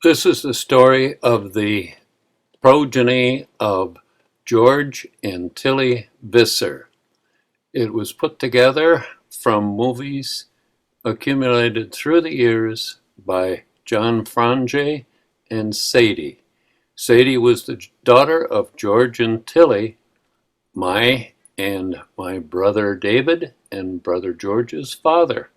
This is the story of the progeny of George and Tilly Visser. It was put together from movies accumulated through the years by John Frange and Sadie. Sadie was the daughter of George and Tilly, my and my brother David and brother George's father.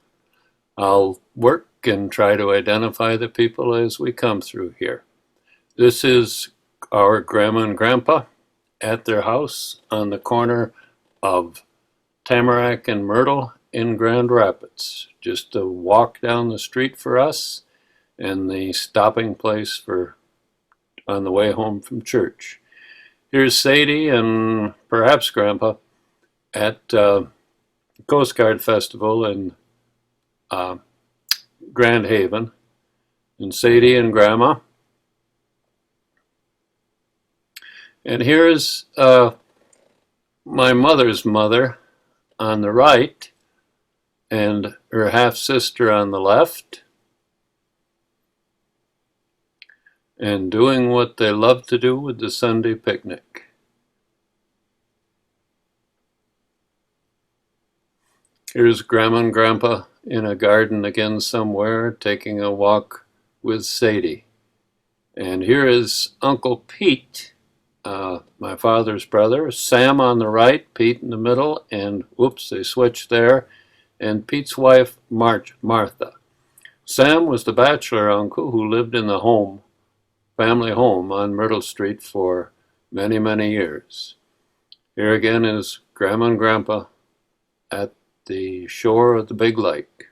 I'll work and try to identify the people as we come through here. This is our grandma and grandpa at their house on the corner of Tamarack and Myrtle in Grand Rapids. Just a walk down the street for us and the stopping place for on the way home from church. Here's Sadie and perhaps Grandpa at Coast Guard Festival in Grand Haven, and Sadie and Grandma. And here's my mother's mother on the right and her half-sister on the left, and doing what they love to do with the Sunday picnic. Here's Grandma and Grandpa in a garden again somewhere, taking a walk with Sadie. And here is Uncle Pete, my father's brother, Sam on the right, Pete in the middle, and whoops, they switched there, and Pete's wife, Martha. Sam was the bachelor uncle who lived in the family home on Myrtle Street for many, many years. Here again is Grandma and Grandpa at the shore of the big lake.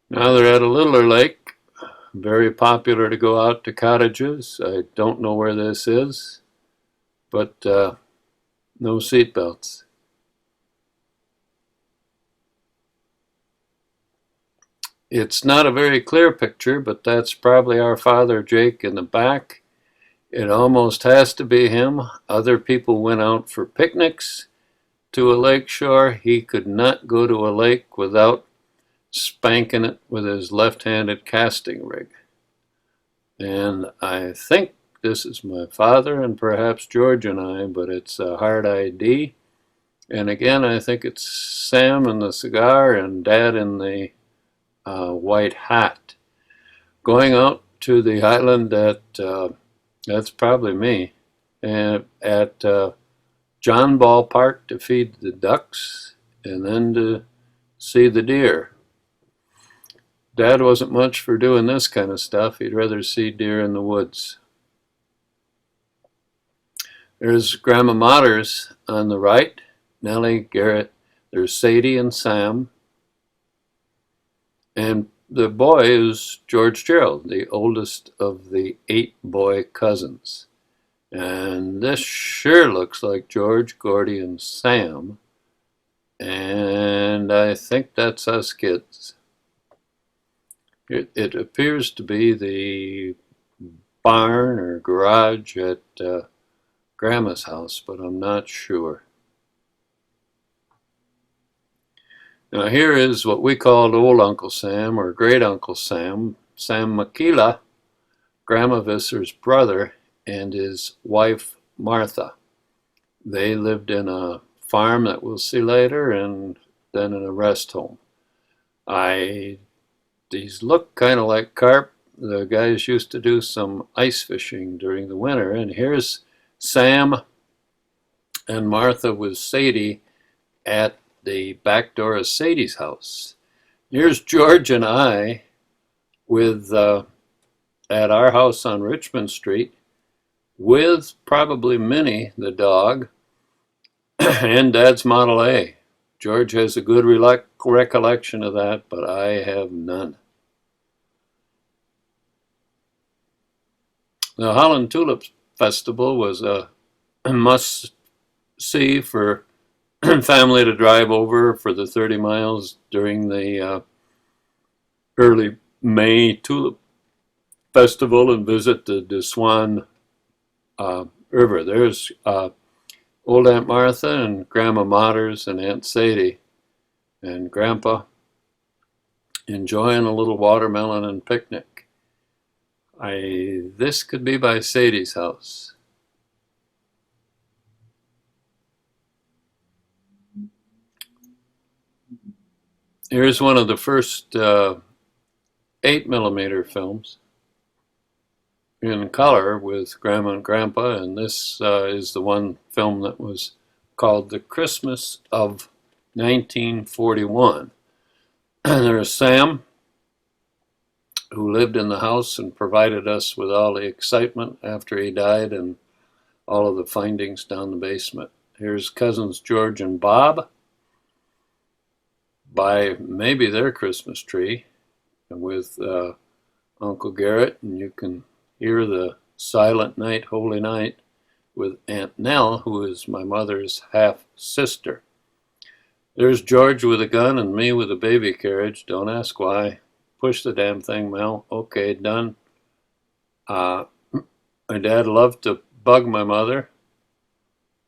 Now they're at a littler lake, very popular to go out to cottages. I don't know where this is, but no seatbelts. It's not a very clear picture, but that's probably our father Jake in the back. It almost has to be him. Other people went out for picnics to a lake shore. He could not go to a lake without spanking it with his left-handed casting rig. And I think this is my father and perhaps George and I, but it's a hard ID. And again, I think it's Sam in the cigar and Dad in the white hat. Going out to the island that's probably me, and at John Ball Park to feed the ducks and then to see the deer. Dad wasn't much for doing this kind of stuff. He'd rather see deer in the woods. There's Grandma Motters on the right, Nellie, Garrett. There's Sadie and Sam. And the boy is George Gerald, the oldest of the 8 boy cousins. And this sure looks like George, Gordy, and Sam. And I think that's us kids. It appears to be the barn or garage at Grandma's house, but I'm not sure. Now here is what we called Old Uncle Sam or Great Uncle Sam, Sam Makila, Grandma Visser's brother, and his wife Martha. They lived in a farm that we'll see later and then in a rest home. These look kind of like carp. The guys used to do some ice fishing during the winter. And here's Sam and Martha with Sadie at the back door of Sadie's house. Here's George and I with at our house on Richmond Street with probably Minnie, the dog, and Dad's Model A. George has a good recollection of that, but I have none. The Holland Tulip Festival was a must-see for family to drive over for the 30 miles during the early May Tulip Festival and visit the Des Swan River. There's old Aunt Martha and Grandma Motters and Aunt Sadie and Grandpa enjoying a little watermelon and picnic. This could be by Sadie's house. Here's one of the first 8mm films in color with Grandma and Grandpa, and this is the one film that was called The Christmas of 1941. There's Sam, who lived in the house and provided us with all the excitement after he died and all of the findings down the basement. Here's cousins George and Bob by maybe their Christmas tree with Uncle Garrett, and you can hear the Silent Night, Holy Night with Aunt Nell, who is my mother's half-sister. There's George with a gun and me with a baby carriage. Don't ask why. Push the damn thing, Mel. Okay, done. My dad loved to bug my mother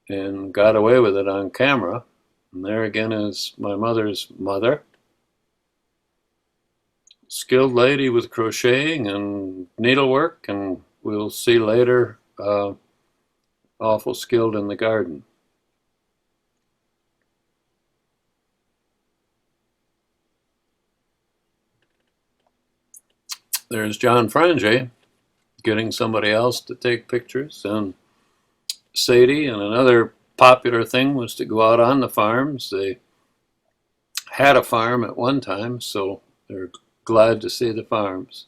and got away with it on camera. And there again is my mother's mother. Skilled lady with crocheting and needlework, and we'll see later, awful skilled in the garden. There's John Frange getting somebody else to take pictures, and Sadie. And another popular thing was to go out on the farms. They had a farm at one time, so they're glad to see the farms.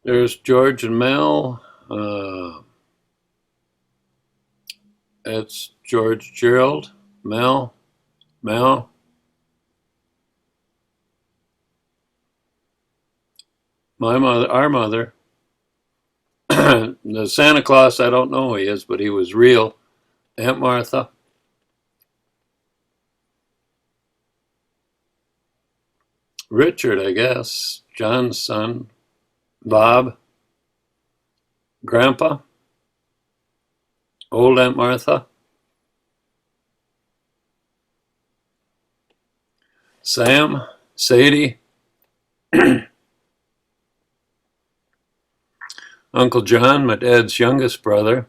There's George and Mel. That's George Gerald, Mel. My mother, our mother. The Santa Claus, I don't know who he is, but he was real. Aunt Martha. Richard, I guess, John's son. Bob. Grandpa. Old Aunt Martha. Sam. Sadie. Uncle John, my dad's youngest brother.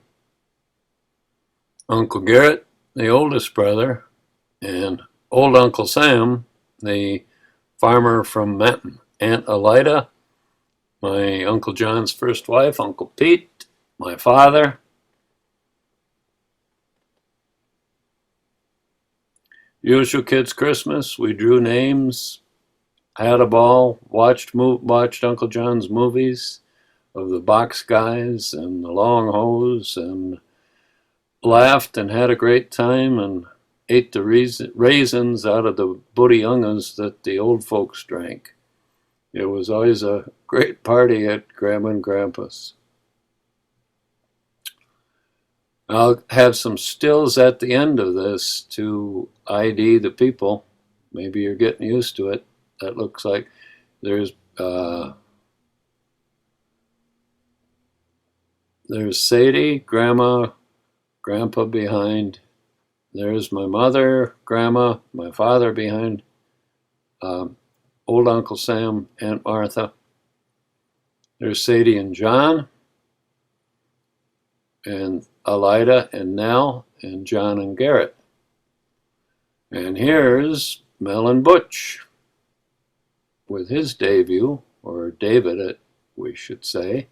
Uncle Garrett, the oldest brother. And old Uncle Sam, the farmer from Menton. Aunt Elida, my Uncle John's first wife. Uncle Pete, my father. Usual Kids Christmas. We drew names, had a ball, watched Uncle John's movies of the box guys and the long hose, and laughed and had a great time and ate the raisins out of the buddiongas that the old folks drank. It was always a great party at Grandma and Grandpa's. I'll have some stills at the end of this to ID the people. Maybe you're getting used to it. That looks like there's Sadie, Grandma, Grandpa behind. There's my mother, Grandma, my father behind. Old Uncle Sam, Aunt Martha. There's Sadie and John, and Elida and Nell, and John and Garrett. And here's Mel and Butch with his debut, or David, we should say.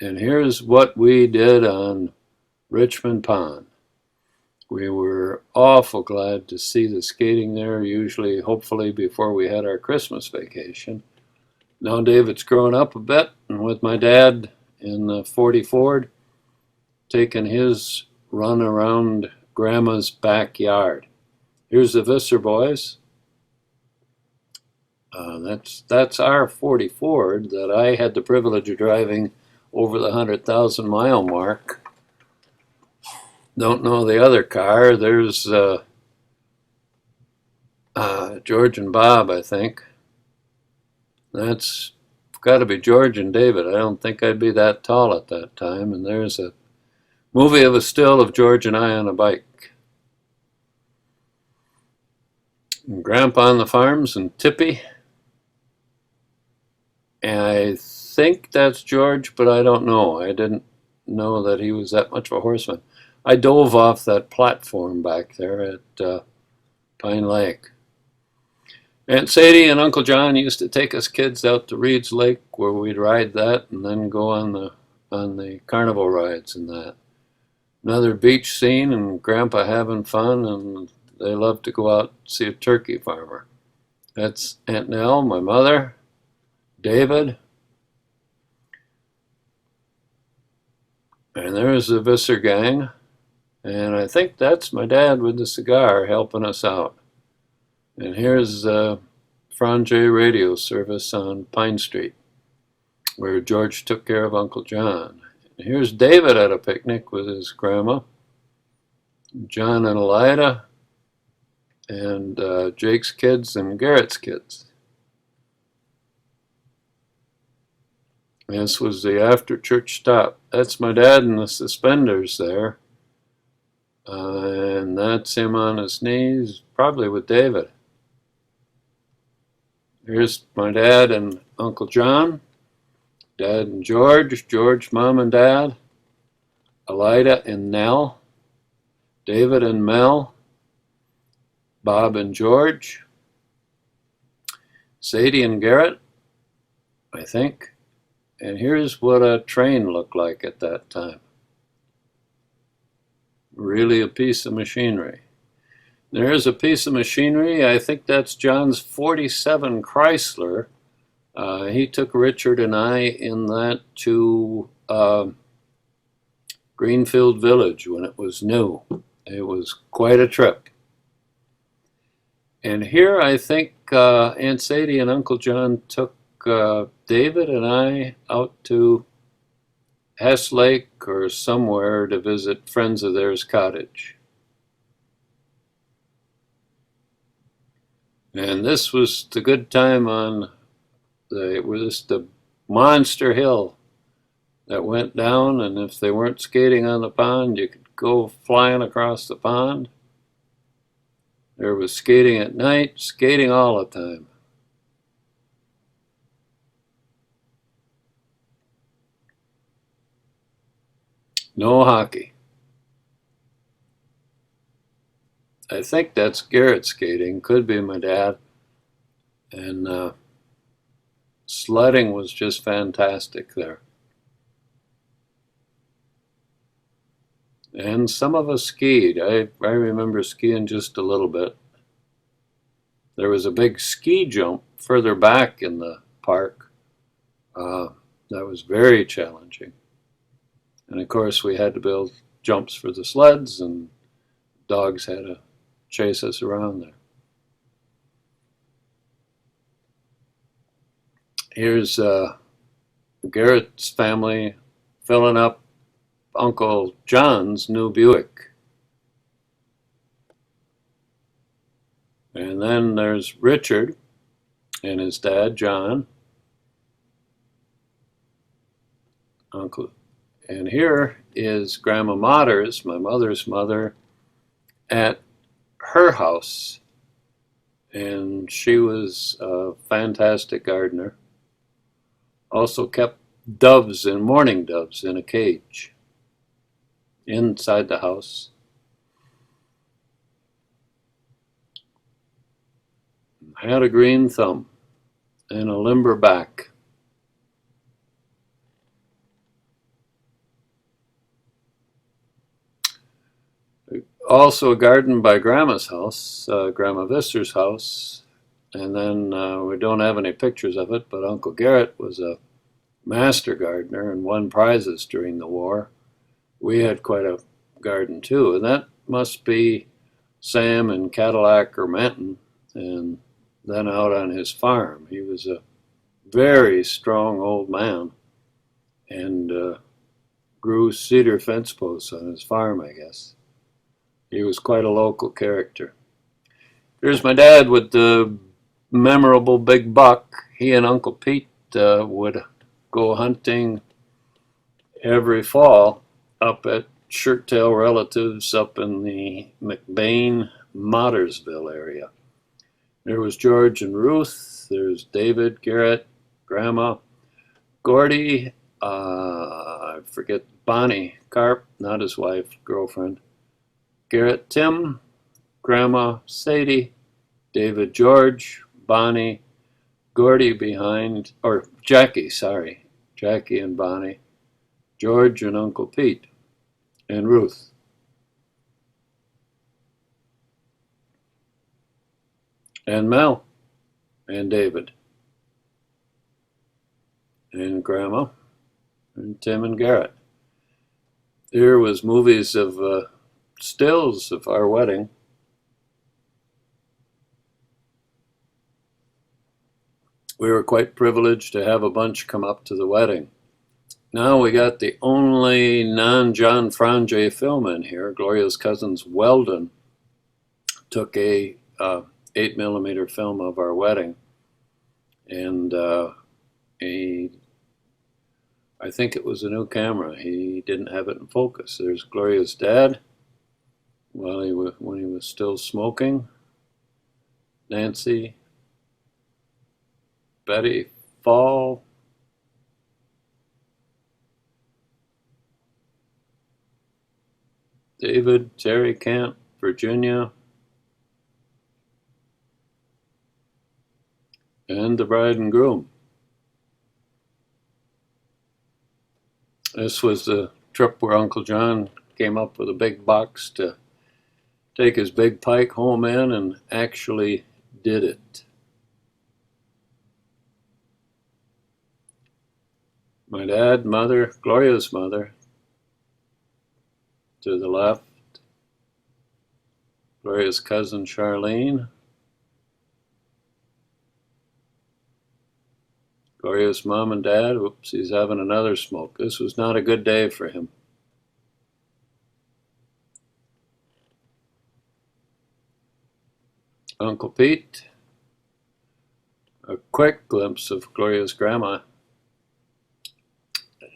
And here's what we did on Richmond Pond. We were awful glad to see the skating there, usually, hopefully, before we had our Christmas vacation. Now David's grown up a bit, and with my dad in the 40 Ford, taking his run around Grandma's backyard. Here's the Visser boys. That's our 40 Ford that I had the privilege of driving over the 100,000 mile mark. Don't know the other car. There's George and Bob, I think. That's got to be George and David. I don't think I'd be that tall at that time. And there's a movie of a still of George and I on a bike. And Grandpa on the farms and Tippy. And I think that's George, but I don't know. I didn't know that he was that much of a horseman. I dove off that platform back there at Pine Lake. Aunt Sadie and Uncle John used to take us kids out to Reed's Lake where we'd ride that and then go on the carnival rides and that. Another beach scene and Grandpa having fun, and they loved to go out and see a turkey farmer. That's Aunt Nell, my mother, David, and there's the Visser gang, and I think that's my dad with the cigar helping us out. And here's Franz radio service on Pine Street, where George took care of Uncle John. And here's David at a picnic with his grandma, John and Elida, and Jake's kids and Garrett's kids. This was the after church stop. That's my dad in the suspenders there. And that's him on his knees, probably with David. Here's my dad and Uncle John, Dad and George, Mom and Dad, Elida and Nell, David and Mel, Bob and George, Sadie and Garrett, I think. And here's what a train looked like at that time. Really a piece of machinery. There's a piece of machinery. I think that's John's 47 Chrysler. He took Richard and I in that to Greenfield Village when it was new. It was quite a trip. And here I think Aunt Sadie and Uncle John took David and I out to Hess Lake or somewhere to visit friends of theirs' cottage. And this was the good time on the monster hill that went down, and if they weren't skating on the pond, you could go flying across the pond. There was skating at night, skating all the time. No hockey. I think that's Garrett skating, could be my dad. And sledding was just fantastic there. And some of us skied. I remember skiing just a little bit. There was a big ski jump further back in the park. That was very challenging. And of course we had to build jumps for the sleds, and dogs had to chase us around there. Here's Garrett's family filling up Uncle John's new Buick. And then there's Richard and his dad, John. Uncle. And here is Grandma Motters, my mother's mother, at her house. And she was a fantastic gardener. Also kept doves and mourning doves in a cage inside the house. Had a green thumb and a limber back. Also a garden by Grandma's house, Grandma Visser's house. And then we don't have any pictures of it, but Uncle Garrett was a master gardener and won prizes during the war. We had quite a garden too, and that must be Sam in Cadillac or Menton, and then out on his farm. He was a very strong old man and grew cedar fence posts on his farm, I guess. He was quite a local character. Here's my dad with the memorable big buck. He and Uncle Pete would go hunting every fall up at Shirttail relatives up in the McBain, Mottersville area. There was George and Ruth. There's David, Garrett, Grandma, Gordy, I forget, Bonnie Carp, not his wife, girlfriend, Garrett, Tim, Grandma, Sadie, David, George, Bonnie, Gordy behind, or Jackie, sorry, Jackie and Bonnie, George and Uncle Pete, and Ruth. And Mel, and David, and Grandma, and Tim and Garrett. Here was movies of stills of our wedding. We were quite privileged to have a bunch come up to the wedding. Now we got the only non-John Frange film in here. Gloria's cousins Weldon took a 8mm film of our wedding, and I think it was a new camera. He didn't have it in focus. There's Gloria's dad when he was still smoking. Nancy, Betty Fall, David, Terry Camp, Virginia, and the bride and groom. This was the trip where Uncle John came up with a big box to take his big pike home in, and actually did it. My dad, mother, Gloria's mother, to the left, Gloria's cousin Charlene, Gloria's mom and dad. Oops, he's having another smoke. This was not a good day for him. Uncle Pete, a quick glimpse of Gloria's grandma,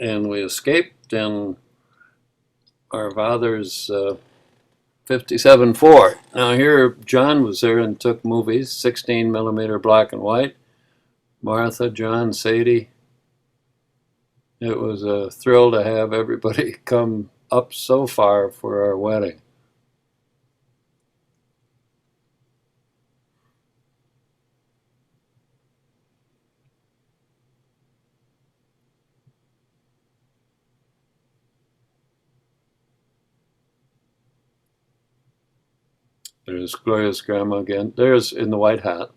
and we escaped in our father's 57 Ford. Now here, John was there and took movies, 16mm black and white. Martha, John, Sadie. It was a thrill to have everybody come up so far for our wedding. There's Gloria's grandma again. There's in the white hat.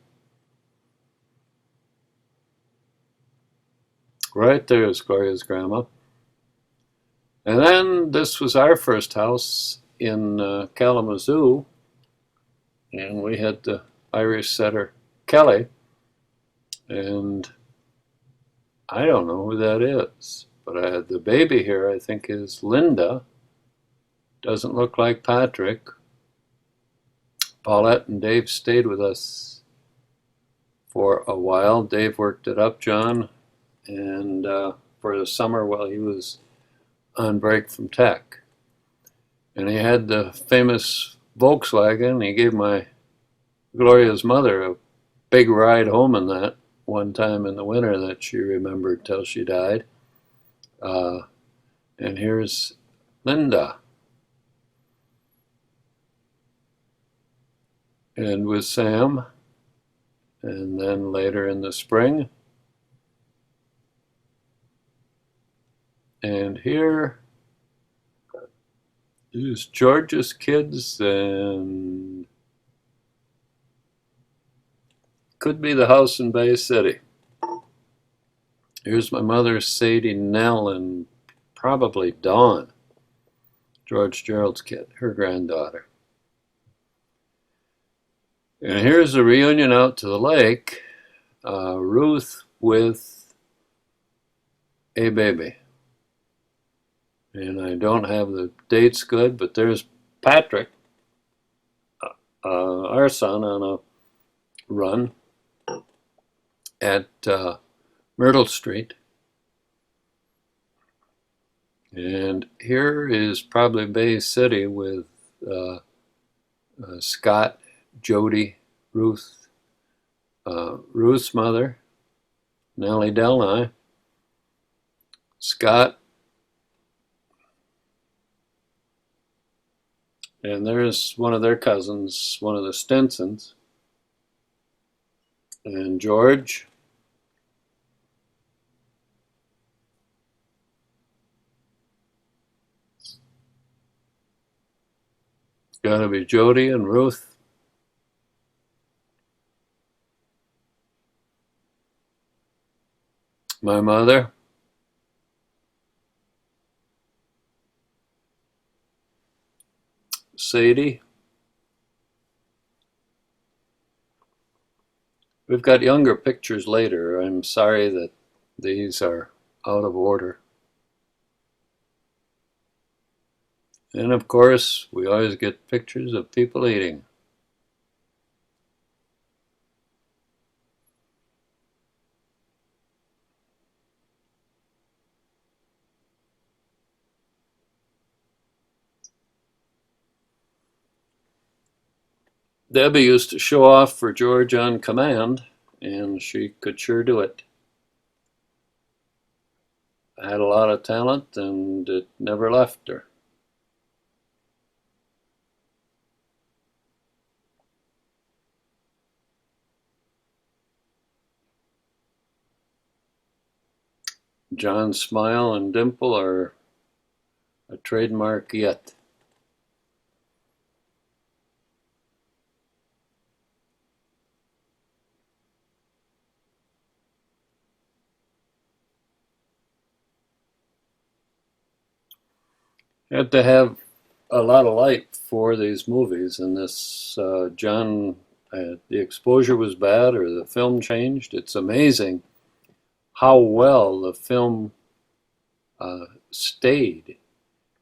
Right there's Gloria's grandma. And then this was our first house in Kalamazoo, and we had the Irish setter Kelly, and I don't know who that is, but I had the baby here, I think is Linda. Doesn't look like Patrick. Paulette and Dave stayed with us for a while. Dave worked it up, John, and for the summer while he was on break from tech. And he had the famous Volkswagen. He gave my Gloria's mother a big ride home in that one time in the winter that she remembered till she died. And here's Linda. And with Sam, and then later in the spring. And here is George's kids, and could be the house in Bay City. Here's my mother, Sadie, Nell, and probably Dawn, George Gerald's kid, her granddaughter. And here's a reunion out to the lake, Ruth with a baby. And I don't have the dates good, but there's Patrick, our son, on a run at Myrtle Street. And here is probably Bay City with Scott, Jody, Ruth, Ruth's mother, Nellie Delny, Scott, and there's one of their cousins, one of the Stinsons, and George. It's got to be Jody and Ruth. My mother. Sadie. We've got younger pictures later. I'm sorry that these are out of order. And of course, we always get pictures of people eating. Debbie used to show off for George on command, and she could sure do it. Had a lot of talent, and it never left her. John's smile and dimple are a trademark yet. Had to have a lot of light for these movies, and this John, the exposure was bad or the film changed. It's amazing how well the film stayed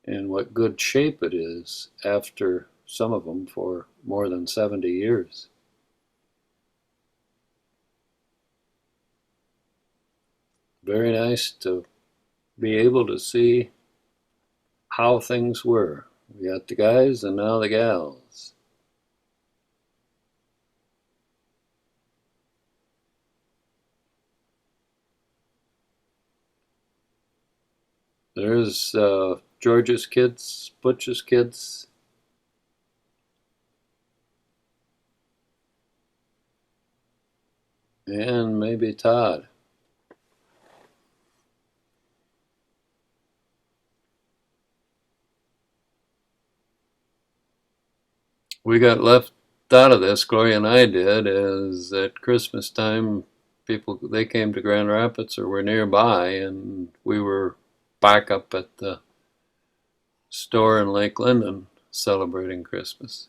and what good shape it is after some of them for more than 70 years. Very nice to be able to see how things were. We got the guys and now the gals. There's George's kids, Butch's kids, and maybe Todd. We got left out of this, Gloria and I did, is at Christmas time, people, they came to Grand Rapids or were nearby, and we were back up at the store in Lake Linden celebrating Christmas.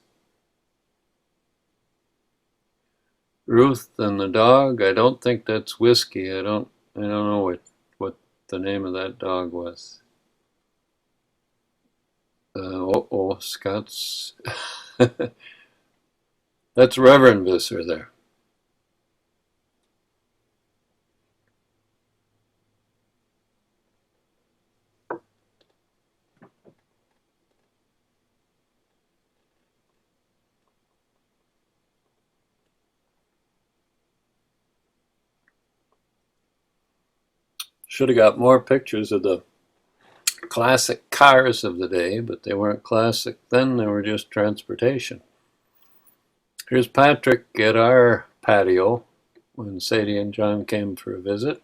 Ruth and the dog, I don't think that's Whiskey. I don't know what the name of that dog was. Scott's. That's Reverend Visser there. Should have got more pictures of the classic cars of the day, but they weren't classic then, they were just transportation. Here's Patrick at our patio when Sadie and John came for a visit.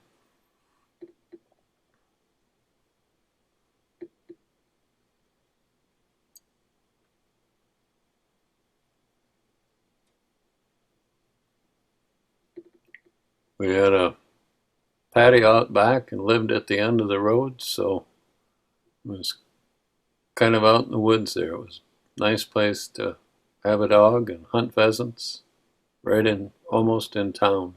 We had a patio out back and lived at the end of the road, so it was kind of out in the woods there. It was a nice place to have a dog and hunt pheasants right in, almost in town.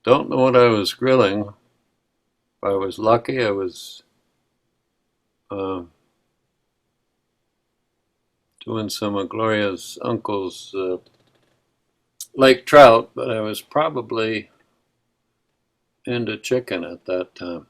Don't know what I was grilling. If I was lucky, I was doing some of Gloria's uncle's lake trout, but I was probably into chicken at that time.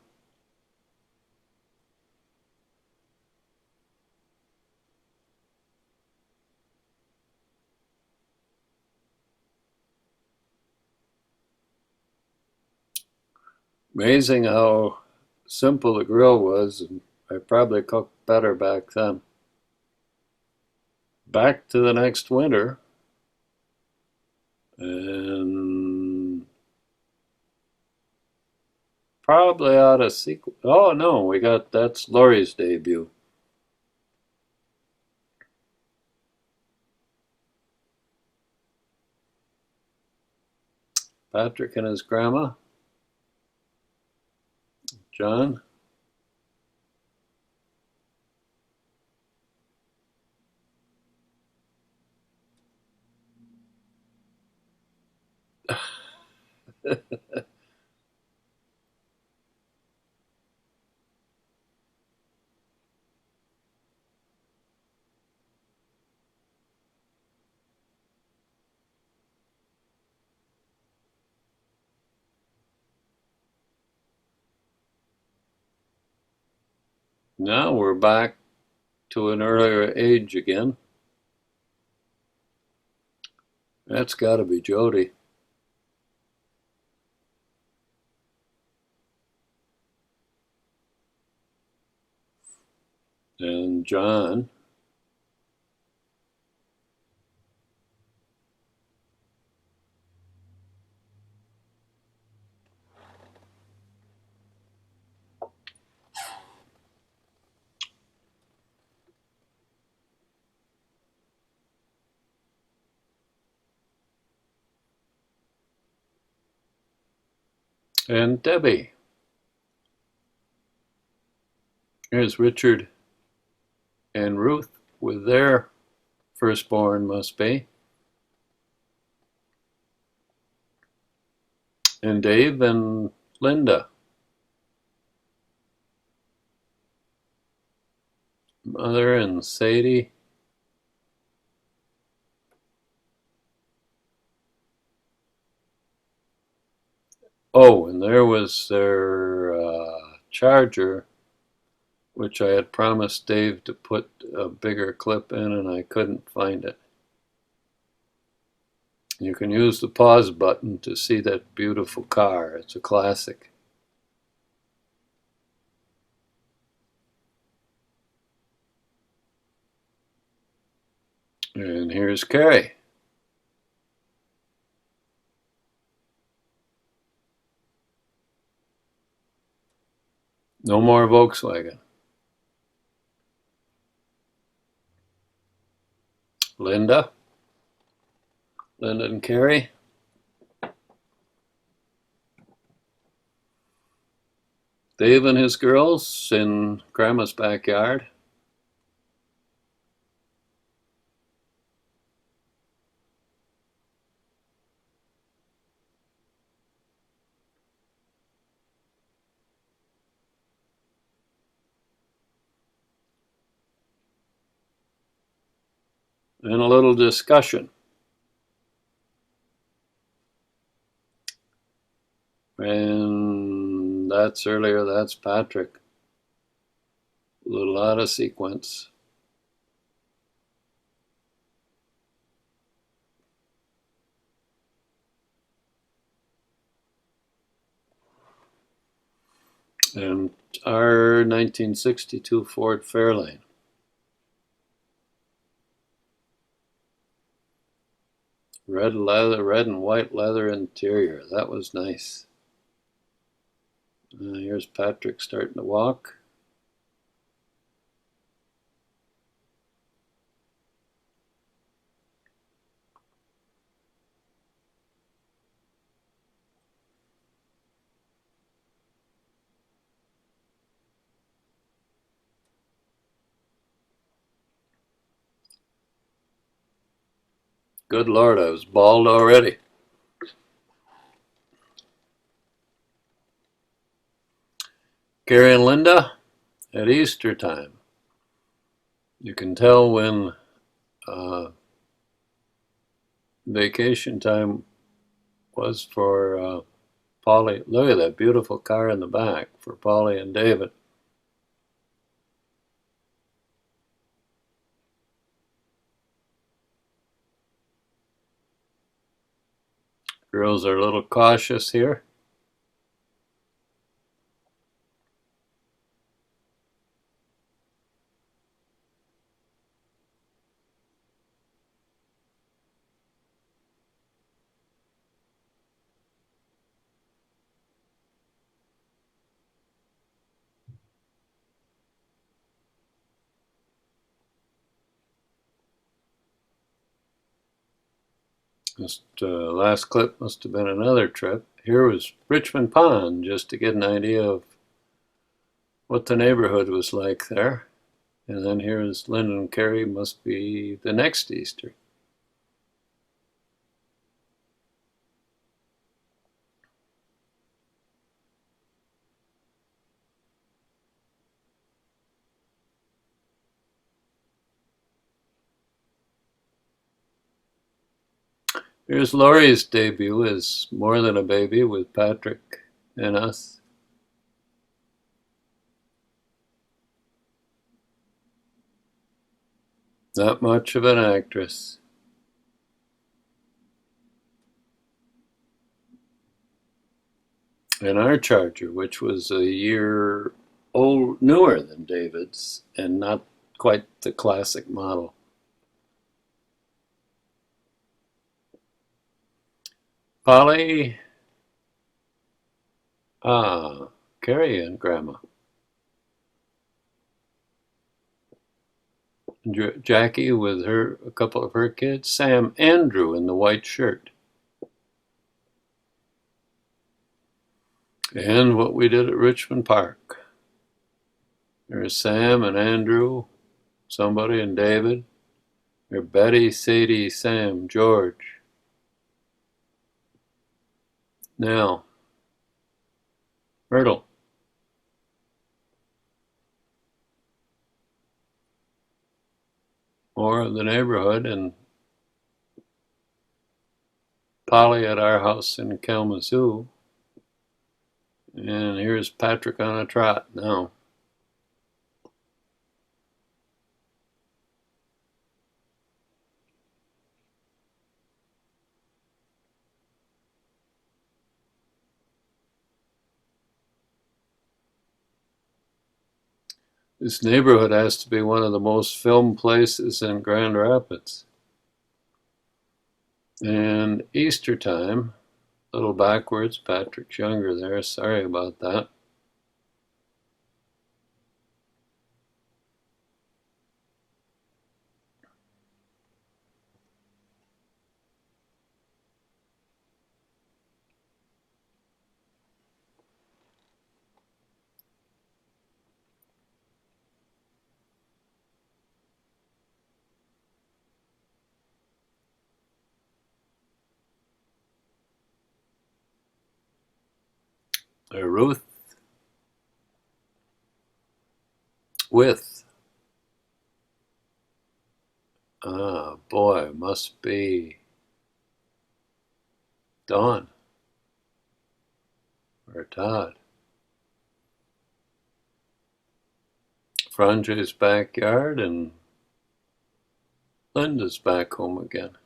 Amazing how simple the grill was, and I probably cooked better back then. Back to the next winter, and probably out of sequel. Oh no, that's Laurie's debut. Patrick and his grandma, John. Now we're back to an earlier age again. That's got to be Jody. And John. And Debbie. Here's Richard and Ruth with their firstborn, must be. And Dave and Linda. Mother and Sadie. Oh, and there was their charger, which I had promised Dave to put a bigger clip in, and I couldn't find it. You can use the pause button to see that beautiful car. It's a classic. And here's Carrie. No more Volkswagen. Linda. Linda and Carrie. Dave and his girls in Grandma's backyard. And a little discussion. And that's earlier, that's Patrick. A little out of sequence. And our 1962 Ford Fairlane. Red leather, red and white leather interior. That was nice. Here's Patrick starting to walk. Good Lord, I was bald already. Gary and Linda at Easter time. You can tell when vacation time was for Polly, look at that beautiful car in the back for Polly and David. Girls are a little cautious here. This last clip must have been another trip. Here was Richmond Pond, just to get an idea of what the neighborhood was like there. And then here's Lyndon and Carrie, must be the next Easter. Here's Laurie's debut as More Than a Baby with Patrick and us. Not much of an actress. And our Charger, which was a year newer than David's and not quite the classic model. Polly, Carrie and Grandma. Jackie with a couple of her kids. Sam Andrew in the white shirt. And what we did at Richmond Park. There's Sam and Andrew, somebody, and David. There's Betty, Sadie, Sam, George. Now, Myrtle. More of the neighborhood, and Polly at our house in Kalamazoo. And here's Patrick on a trot now. This neighborhood has to be one of the most filmed places in Grand Rapids. And Easter time, a little backwards, Patrick's younger there, sorry about that. Ruth with, boy, must be Dawn or Todd. Franje's backyard, and Linda's back home again.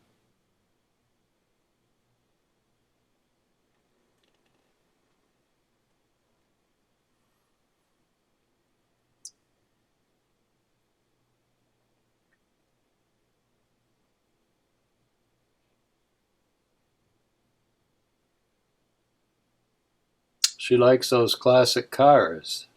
She likes those classic cars.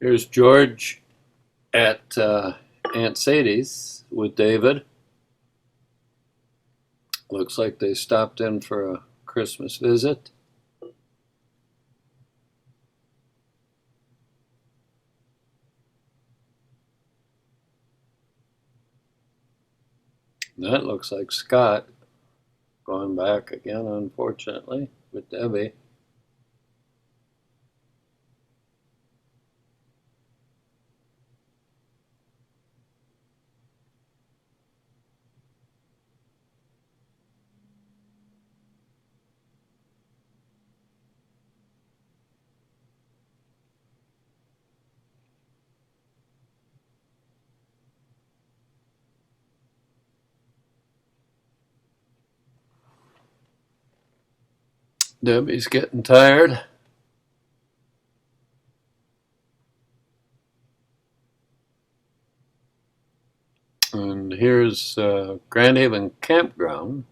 Here's George at Aunt Sadie's with David. Looks like they stopped in for a Christmas visit. That looks like Scott going back again, unfortunately, with Debbie. Debbie's getting tired. And here's Grand Haven Campground.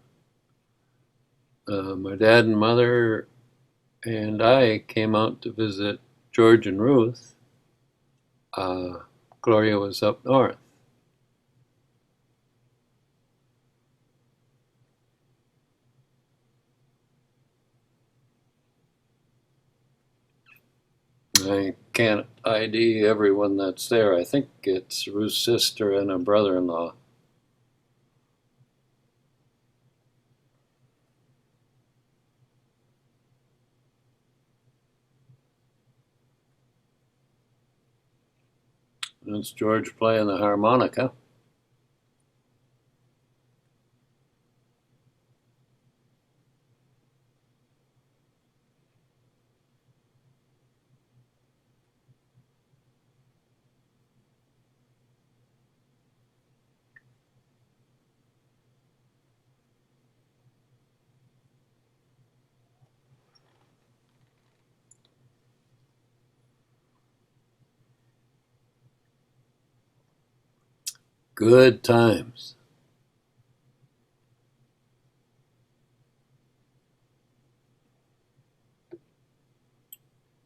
My dad and mother and I came out to visit George and Ruth. Uh, Gloria was up north. I can't ID everyone that's there. I think it's Ruth's sister and a brother-in-law. That's George playing the harmonica. Good times.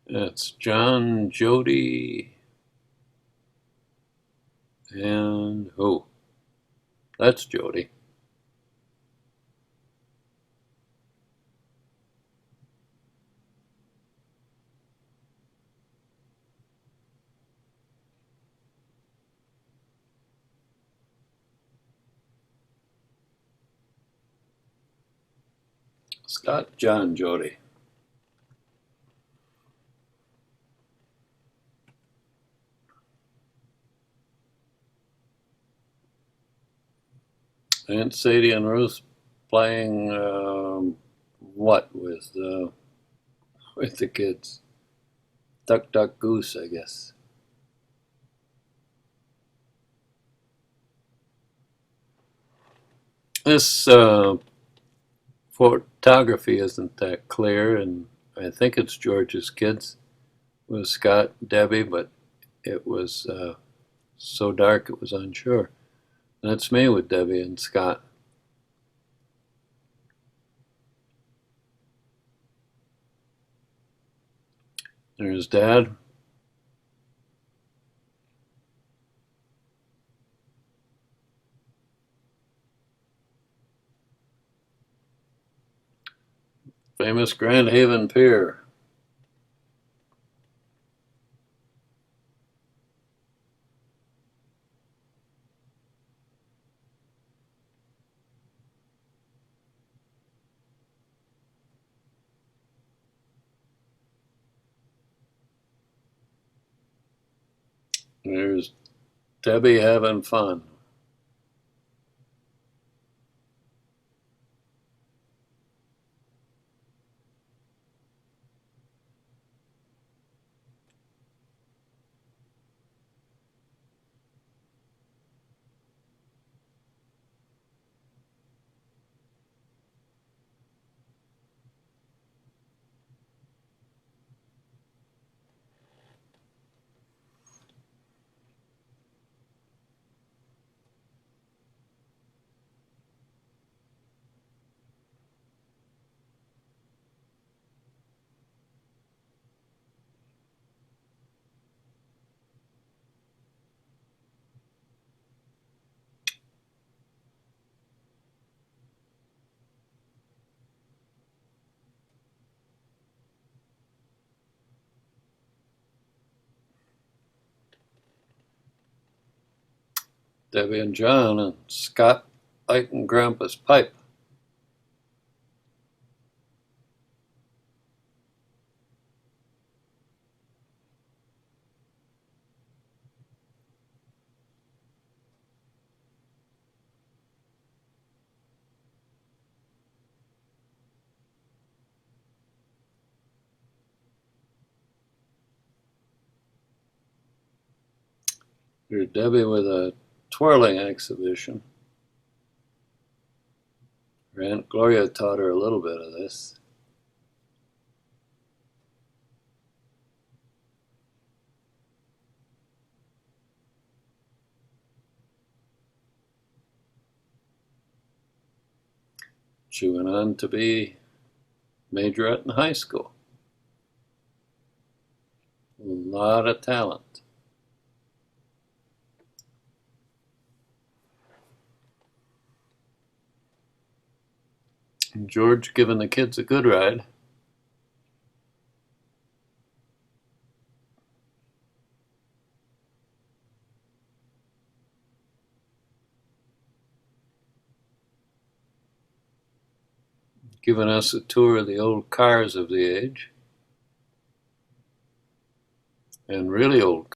That's John, Jody, and oh, that's Jody. Scott, John, Jody. Aunt Sadie and Ruth playing what with the kids? Duck, duck, goose, I guess. This photography isn't that clear, and I think it's George's kids with Scott, Debbie, but it was so dark it was unsure. That's me with Debbie and Scott. There's Dad. Famous Grand Haven Pier. There's Debbie having fun. Debbie and John, and Scott lighting Grandpa's pipe. Here's Debbie with a twirling exhibition. Her Aunt Gloria taught her a little bit of this. She went on to be majorette in high school. A lot of talent. And George giving the kids a good ride. Giving us a tour of the old cars of the age. And really old